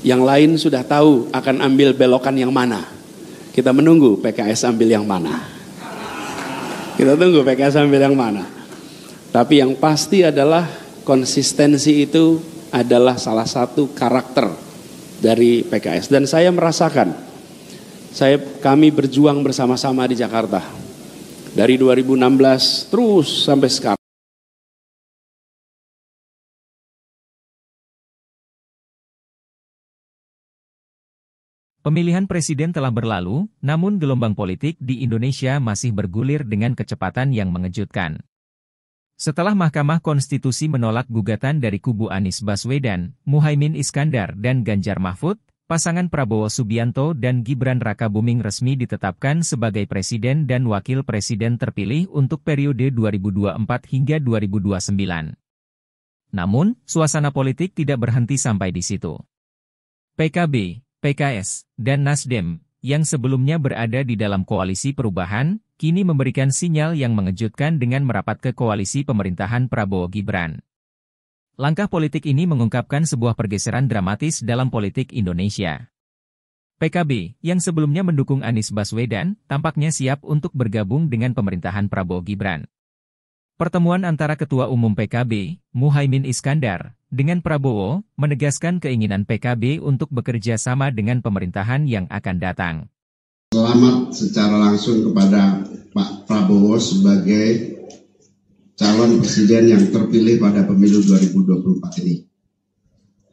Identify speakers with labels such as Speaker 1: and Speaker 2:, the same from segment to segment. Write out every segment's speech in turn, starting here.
Speaker 1: Yang lain sudah tahu akan ambil belokan yang mana. Kita menunggu PKS ambil yang mana. Kita tunggu PKS ambil yang mana. Tapi yang pasti adalah konsistensi itu adalah salah satu karakter dari PKS. Dan saya merasakan, kami berjuang bersama-sama di Jakarta. Dari 2016 terus sampai sekarang.
Speaker 2: Pemilihan presiden telah berlalu, namun gelombang politik di Indonesia masih bergulir dengan kecepatan yang mengejutkan. Setelah Mahkamah Konstitusi menolak gugatan dari kubu Anies Baswedan, Muhaimin Iskandar dan Ganjar Mahfud, pasangan Prabowo Subianto dan Gibran Rakabuming resmi ditetapkan sebagai presiden dan wakil presiden terpilih untuk periode 2024 hingga 2029. Namun, suasana politik tidak berhenti sampai di situ. PKB, PKS, dan Nasdem, yang sebelumnya berada di dalam koalisi perubahan, kini memberikan sinyal yang mengejutkan dengan merapat ke koalisi pemerintahan Prabowo Gibran. Langkah politik ini mengungkapkan sebuah pergeseran dramatis dalam politik Indonesia. PKB, yang sebelumnya mendukung Anies Baswedan, tampaknya siap untuk bergabung dengan pemerintahan Prabowo Gibran. Pertemuan antara Ketua Umum PKB, Muhaimin Iskandar, dengan Prabowo, menegaskan keinginan PKB untuk bekerja sama dengan pemerintahan yang akan datang.
Speaker 3: Selamat secara langsung kepada Pak Prabowo sebagai calon presiden yang terpilih pada pemilu 2024 ini.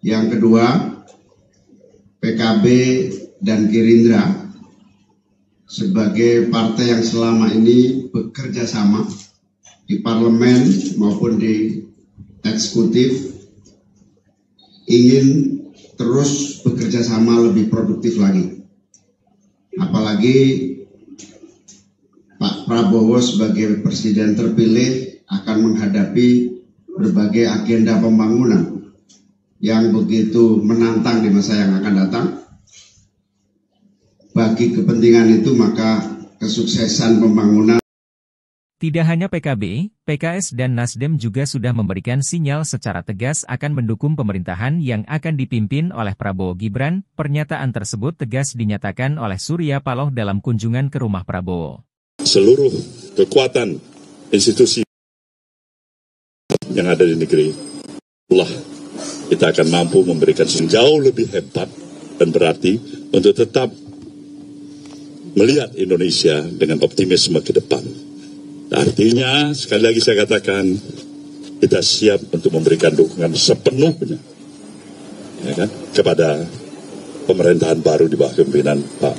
Speaker 3: Yang kedua, PKB dan Gerindra sebagai partai yang selama ini bekerja sama di parlemen maupun di eksekutif ingin terus bekerja sama lebih produktif lagi. Apalagi Pak Prabowo sebagai presiden terpilih akan menghadapi berbagai agenda pembangunan yang begitu menantang di masa yang akan datang. Bagi kepentingan itu maka kesuksesan pembangunan.
Speaker 2: Tidak hanya PKB, PKS dan Nasdem juga sudah memberikan sinyal secara tegas akan mendukung pemerintahan yang akan dipimpin oleh Prabowo Gibran. Pernyataan tersebut tegas dinyatakan oleh Surya Paloh dalam kunjungan ke rumah Prabowo.
Speaker 4: Seluruh kekuatan institusi yang ada di negeri, kita akan mampu memberikan jauh lebih hebat dan berarti untuk tetap melihat Indonesia dengan optimisme ke depan. Artinya, sekali lagi saya katakan, kita siap untuk memberikan dukungan sepenuhnya ya kan, kepada pemerintahan baru di bawah kepemimpinan Pak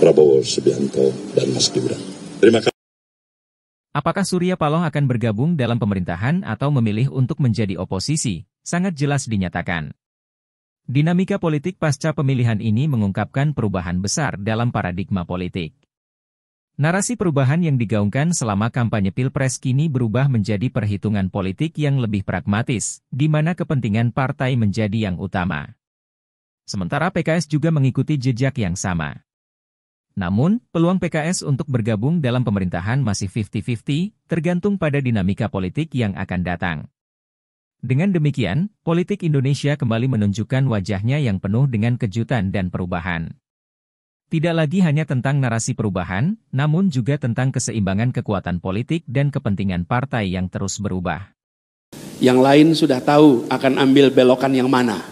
Speaker 4: Prabowo Subianto dan Mas Gibran. Terima kasih.
Speaker 2: Apakah Surya Paloh akan bergabung dalam pemerintahan atau memilih untuk menjadi oposisi? Sangat jelas dinyatakan. Dinamika politik pasca pemilihan ini mengungkapkan perubahan besar dalam paradigma politik. Narasi perubahan yang digaungkan selama kampanye Pilpres kini berubah menjadi perhitungan politik yang lebih pragmatis, di mana kepentingan partai menjadi yang utama. Sementara PKS juga mengikuti jejak yang sama. Namun, peluang PKS untuk bergabung dalam pemerintahan masih 50-50, tergantung pada dinamika politik yang akan datang. Dengan demikian, politik Indonesia kembali menunjukkan wajahnya yang penuh dengan kejutan dan perubahan. Tidak lagi hanya tentang narasi perubahan, namun juga tentang keseimbangan kekuatan politik dan kepentingan partai yang terus berubah.
Speaker 1: Yang lain sudah tahu akan ambil belokan yang mana.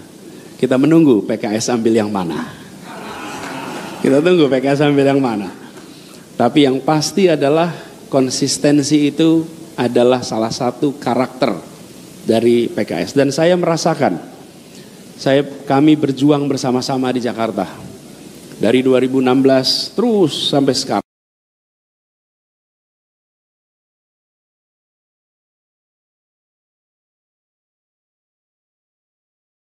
Speaker 1: Kita menunggu PKS ambil yang mana. Kita tunggu PKS ambil yang mana. Tapi yang pasti adalah konsistensi itu adalah salah satu karakter dari PKS. Dan saya merasakan, kami berjuang bersama-sama di Jakarta. Dari 2016 terus sampai sekarang.